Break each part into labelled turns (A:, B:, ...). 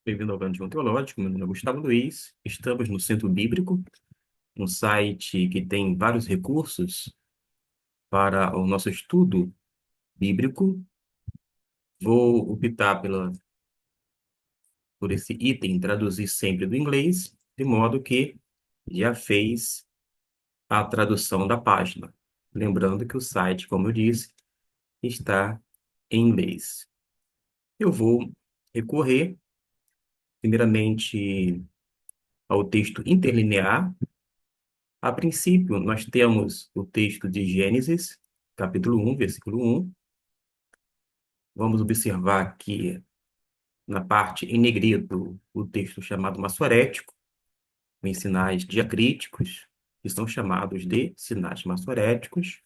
A: Bem-vindo ao Grande João Teológico. Meu nome é Gustavo Luiz. Estamos no Centro Bíblico, um site que tem vários recursos para o nosso estudo bíblico. Vou optar por esse item, traduzir sempre do inglês, de modo que já fez a tradução da página. Lembrando que o site, como eu disse, está em inglês. Eu vou recorrer, primeiramente, ao texto interlinear. A princípio, nós temos o texto de Gênesis, capítulo 1, versículo 1. Vamos observar que na parte em negrito, o texto chamado maçorético, em sinais diacríticos, que são chamados de sinais maçoréticos.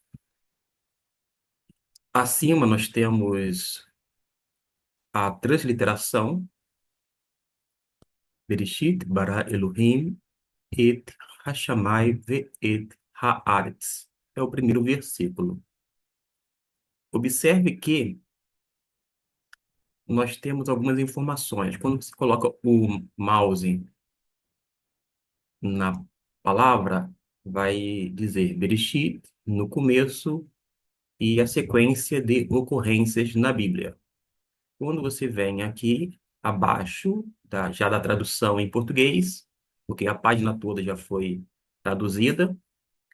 A: Acima nós temos a transliteração, Bereshit bara Elohim et hashamai ve'et haaretz. É o primeiro versículo. Observe que nós temos algumas informações. Quando você coloca o mouse na palavra, vai dizer Bereshit no começo e a sequência de ocorrências na Bíblia. Quando você vem aqui abaixo, já da tradução em português, porque a página toda já foi traduzida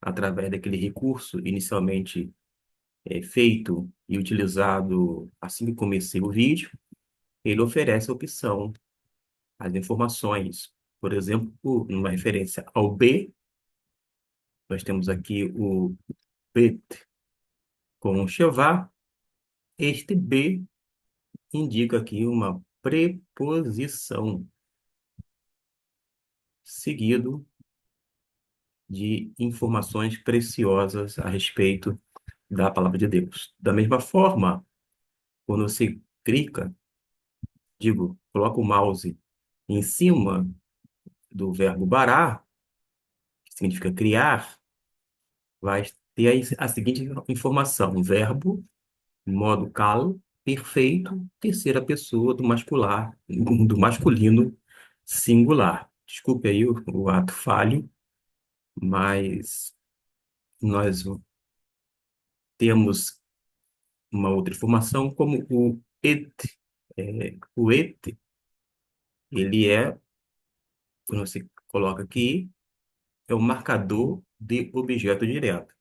A: através daquele recurso inicialmente feito e utilizado assim que comecei o vídeo, ele oferece a opção, as informações. Por exemplo, numa referência ao B, nós temos aqui o bet com Shevá. Este B indica aqui uma preposição, seguido de informações preciosas a respeito da palavra de Deus. Da mesma forma, quando você clica, coloca o mouse em cima do verbo bará, que significa criar, vai ter a seguinte informação: verbo, modo cal, perfeito, terceira pessoa do masculino singular. Desculpe aí o ato falho, mas nós temos uma outra informação como o et. O et, ele é, quando você coloca aqui, é o marcador de objeto direto.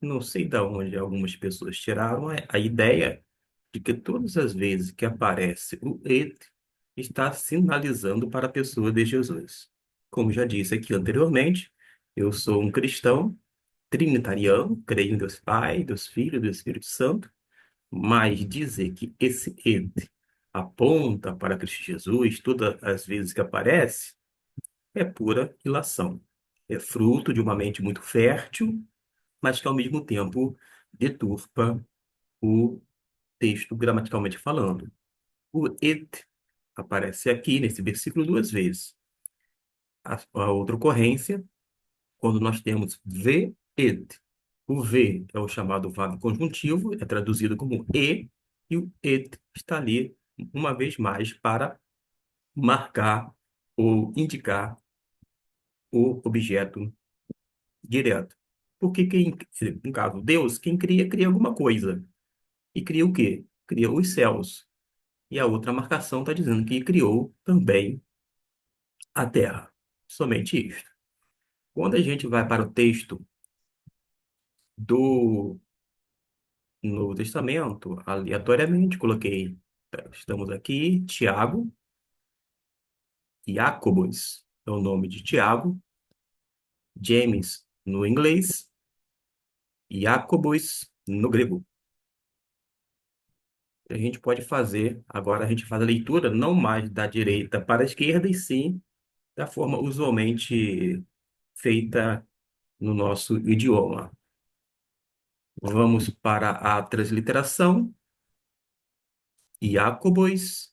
A: Não sei de onde algumas pessoas tiraram a ideia de que todas as vezes que aparece o et, está sinalizando para a pessoa de Jesus. Como já disse aqui anteriormente, eu sou um cristão trinitariano, creio em Deus Pai, Deus Filho e Deus Espírito Santo, mas dizer que esse et aponta para Cristo Jesus todas as vezes que aparece é pura ilação. É fruto de uma mente muito fértil, mas que ao mesmo tempo deturpa o texto gramaticalmente falando. O et aparece aqui nesse versículo duas vezes. A outra ocorrência, quando nós temos ve et. O ve é o chamado verbo conjuntivo, é traduzido como e o et está ali uma vez mais para marcar ou indicar o objeto direto. Porque no caso, Deus, quem cria, cria alguma coisa. E cria o quê? Cria os céus. E a outra marcação está dizendo que criou também a terra. Somente isto. Quando a gente vai para o texto do Novo Testamento, aleatoriamente coloquei, estamos aqui, Tiago, Jacobos é o nome de Tiago, James no inglês, Jacobos no grego. A gente pode fazer, agora a gente faz a leitura não mais da direita para a esquerda, e sim da forma usualmente feita no nosso idioma. Vamos para a transliteração. Jacobos,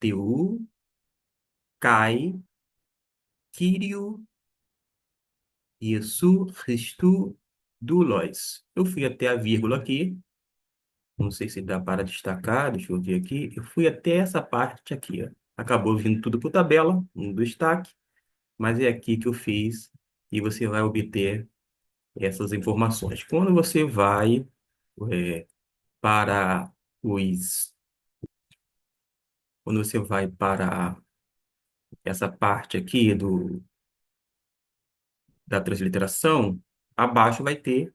A: Teu, Kai, Kyrio, Iesu, Christu, Doulos. Eu fui até a vírgula aqui. Não sei se dá para destacar, deixa eu ver aqui. Eu fui até essa parte aqui, ó. acabou vindo tudo por tabela, um destaque, mas é aqui que eu fiz e você vai obter essas informações. É, para os, quando você vai para essa parte aqui da transliteração, abaixo vai ter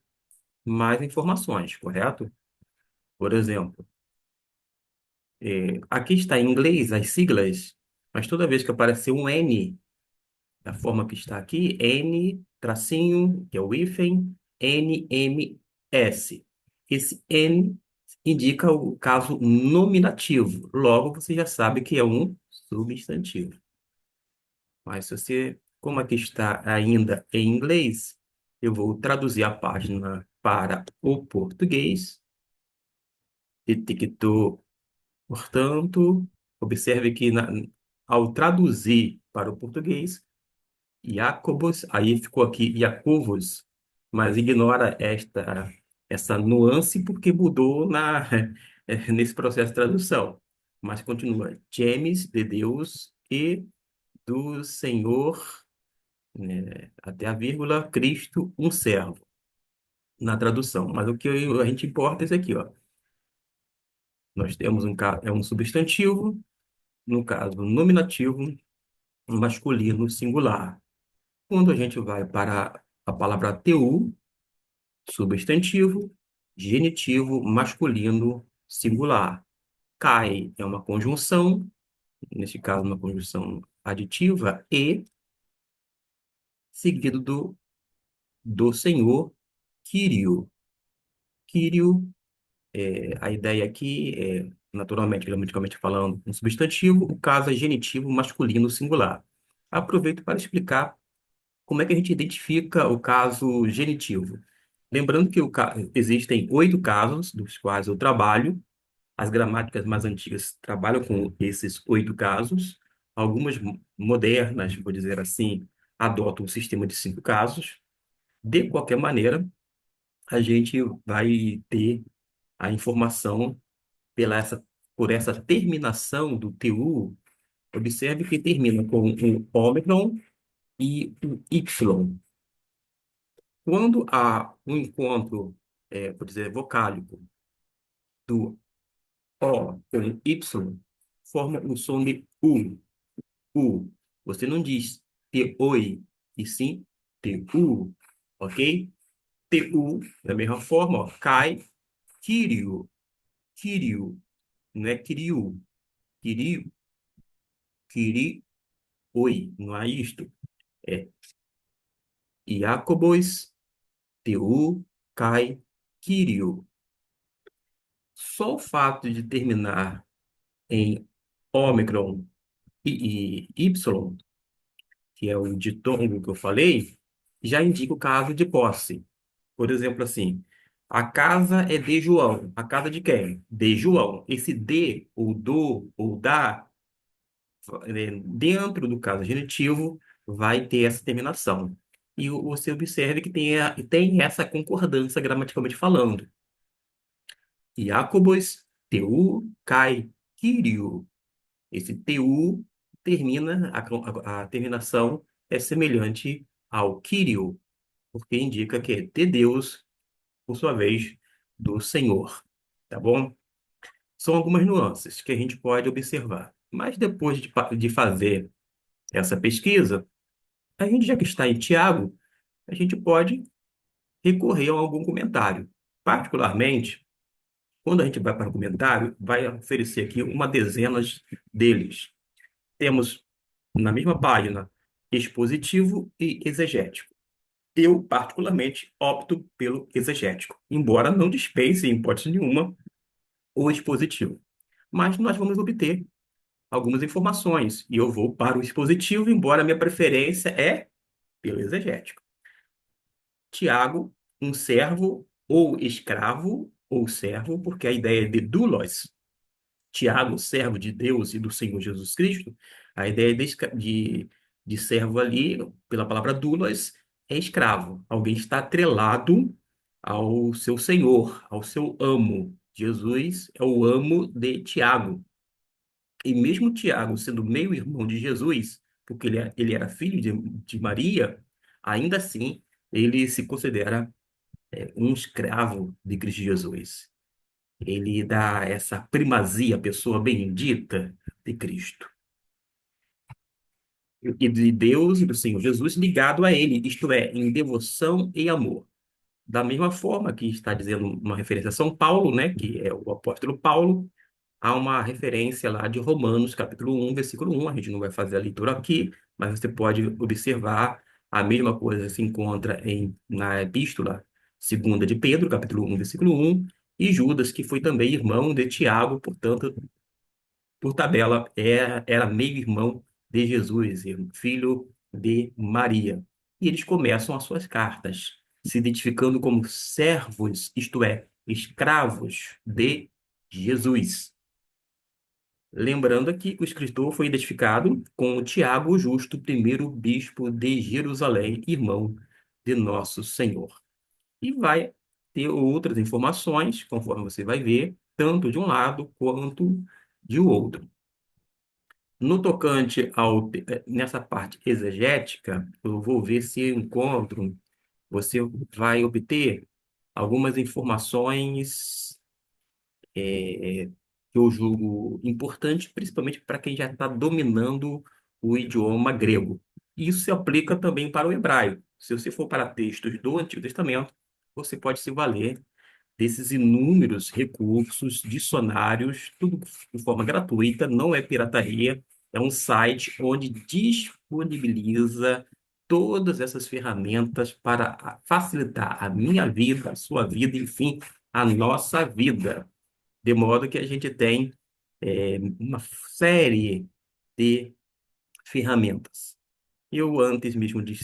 A: mais informações, correto? Por exemplo, aqui está em inglês as siglas, mas toda vez que aparecer um N, da forma que está aqui, N, tracinho, que é o hífen, NMS. Esse N indica o caso nominativo, logo você já sabe que é um substantivo. Mas se você, como aqui está ainda em inglês, eu vou traduzir a página para o português. Detectou, portanto, observe que ao traduzir para o português, Jacobus, aí ficou aqui Jacobus, mas ignora essa nuance porque mudou nesse processo de tradução. Mas continua, James, de Deus e do Senhor, até a vírgula, Cristo, um servo, na tradução. Mas o que a gente importa é isso aqui, ó. Nós temos é um substantivo, no caso, nominativo, masculino, singular. Quando a gente vai para a palavra teu, substantivo, genitivo, masculino, singular. Cai é uma conjunção, neste caso, uma conjunção aditiva, e seguido do Senhor, Kyrio. Kyrio, a ideia aqui é, naturalmente, gramaticalmente falando, um substantivo, o caso é genitivo, masculino, singular. Aproveito para explicar como é que a gente identifica o caso genitivo. Lembrando que existem 8 casos dos quais eu trabalho. As gramáticas mais antigas trabalham com esses 8 casos. Algumas modernas, vou dizer assim, adotam um sistema de 5 casos. De qualquer maneira, a gente vai ter a informação por essa terminação do TU. Observe que termina com um ômicron e um Y. Quando há um encontro, por dizer, vocálico do O com Y, forma o som de U. U. Você não diz T-oi, e sim T-U, ok? T-U, da mesma forma, ó, cai, Kirio, Kirio, não é Kiriu, Kiriu, Kiri, oi, não é isto. É Iacobos, T-U, cai, Kirio. Só o fato de terminar em ômicron e Y, que é o ditongo que eu falei, já indica o caso de posse. Por exemplo, assim, a casa é de João. A casa de quem? De João. Esse de, ou do, ou da, dentro do caso genitivo, vai ter essa terminação. E você observe que tem essa concordância gramaticalmente falando. Iacobos, teu, kai, Kyrio. Esse TU termina, a terminação é semelhante ao Kyrio, porque indica que é de Deus, por sua vez, do Senhor. Tá bom? São algumas nuances que a gente pode observar. Mas depois de fazer essa pesquisa, a gente, já que está em Tiago, a gente pode recorrer a algum comentário. Particularmente, quando a gente vai para o comentário, vai oferecer aqui uma dezena deles. Temos na mesma página, expositivo e exegético. Eu, particularmente, opto pelo exegético, embora não dispense, em hipótese nenhuma, o expositivo. Mas nós vamos obter algumas informações, e eu vou para o expositivo, embora a minha preferência é pelo exegético. Tiago, um servo ou escravo ou servo, porque a ideia é de doulos. Tiago, servo de Deus e do Senhor Jesus Cristo, a ideia de servo ali, pela palavra doulos, é escravo. Alguém está atrelado ao seu senhor, ao seu amo. Jesus é o amo de Tiago. E mesmo Tiago, sendo meio-irmão de Jesus, porque ele era filho de Maria, ainda assim, ele se considera um escravo de Cristo Jesus. Ele dá essa primazia à pessoa bendita de Cristo. E de Deus e do Senhor Jesus ligado a ele, isto é, em devoção e amor. Da mesma forma que está dizendo uma referência a São Paulo, né, que é o apóstolo Paulo, há uma referência lá de Romanos, capítulo 1, versículo 1. A gente não vai fazer a leitura aqui, mas você pode observar a mesma coisa se encontra na epístola segunda de Pedro, capítulo 1, versículo 1, e Judas, que foi também irmão de Tiago, portanto, por tabela, era meio-irmão de Jesus, filho de Maria. E eles começam as suas cartas, se identificando como servos, isto é, escravos de Jesus. Lembrando aqui que o escritor foi identificado com Tiago Justo, primeiro bispo de Jerusalém, irmão de Nosso Senhor. E vai ter outras informações, conforme você vai ver, tanto de um lado quanto de outro. No tocante nessa parte exegética, eu vou ver se eu encontro, você vai obter algumas informações que eu julgo importante, principalmente para quem já está dominando o idioma grego. Isso se aplica também para o hebraico. Se você for para textos do Antigo Testamento, você pode se valer desses inúmeros recursos, dicionários, tudo de forma gratuita, não é pirataria, é um site onde disponibiliza todas essas ferramentas para facilitar a minha vida, a sua vida, enfim, a nossa vida. De modo que a gente tem uma série de ferramentas. Eu, antes mesmo de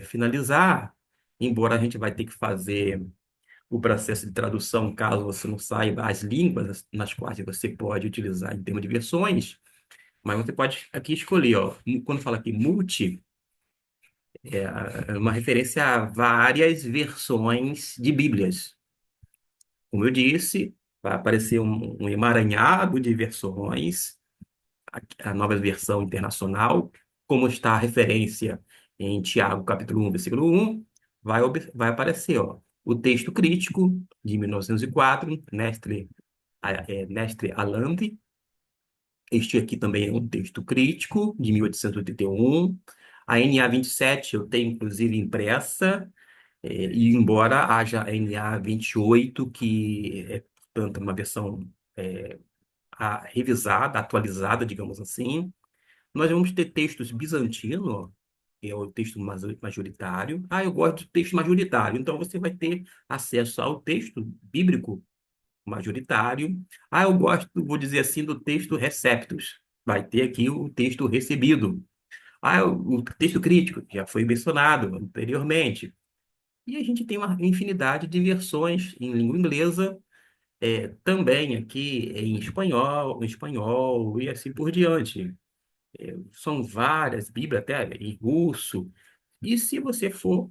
A: finalizar, embora a gente vai ter que fazer o processo de tradução, caso você não saiba as línguas nas quais você pode utilizar em termos de versões, mas você pode aqui escolher, ó, quando fala aqui multi, é uma referência a várias versões de Bíblias. Como eu disse, vai aparecer um emaranhado de versões, a nova versão internacional, como está a referência em Tiago, capítulo 1, versículo 1, vai aparecer, ó, o texto crítico de 1904, Nestre Aland. Este aqui também é um texto crítico de 1881. A NA 27 eu tenho, inclusive, impressa, e embora haja a NA 28, que é, portanto, uma versão revisada, atualizada, digamos assim, nós vamos ter textos bizantinos, que é o texto majoritário. Ah, eu gosto de texto majoritário. Então, você vai ter acesso ao texto bíblico majoritário. Ah, eu gosto, vou dizer assim, do texto receptus. Vai ter aqui o texto recebido. Ah, o texto crítico, que já foi mencionado anteriormente. E a gente tem uma infinidade de versões em língua inglesa, também aqui em espanhol e assim por diante. São várias Bíblias, até em russo. E se você for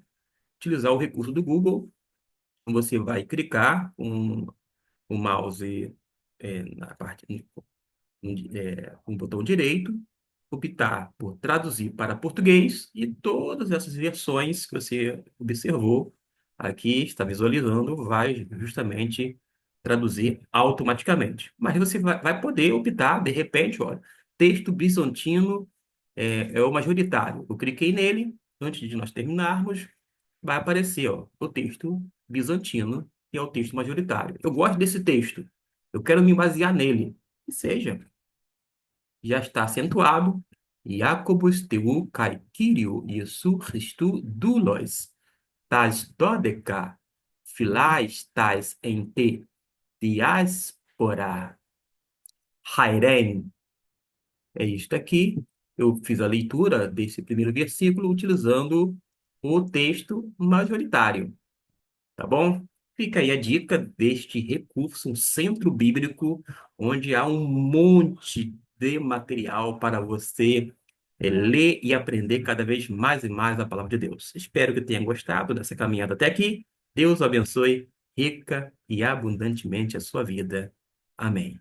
A: utilizar o recurso do Google, você vai clicar com o mouse na parte com o botão direito, optar por traduzir para português e todas essas versões que você observou aqui, está visualizando, vai justamente traduzir automaticamente. Mas você vai poder optar, de repente, olha, texto bizantino é o majoritário. Eu cliquei nele, antes de nós terminarmos, vai aparecer, ó, o texto bizantino, que é o texto majoritário. Eu gosto desse texto, eu quero me basear nele. Que seja, já está acentuado. Jacobus teu kai Kyrio Iesu Christu doulos, tas dodeca, filais tais en te, diaspora, hairen. É isto aqui. Eu fiz a leitura desse primeiro versículo utilizando o texto majoritário. Tá bom? Fica aí a dica deste recurso, um centro bíblico, onde há um monte de material para você ler e aprender cada vez mais e mais a palavra de Deus. Espero que tenha gostado dessa caminhada até aqui. Deus abençoe rica e abundantemente a sua vida. Amém.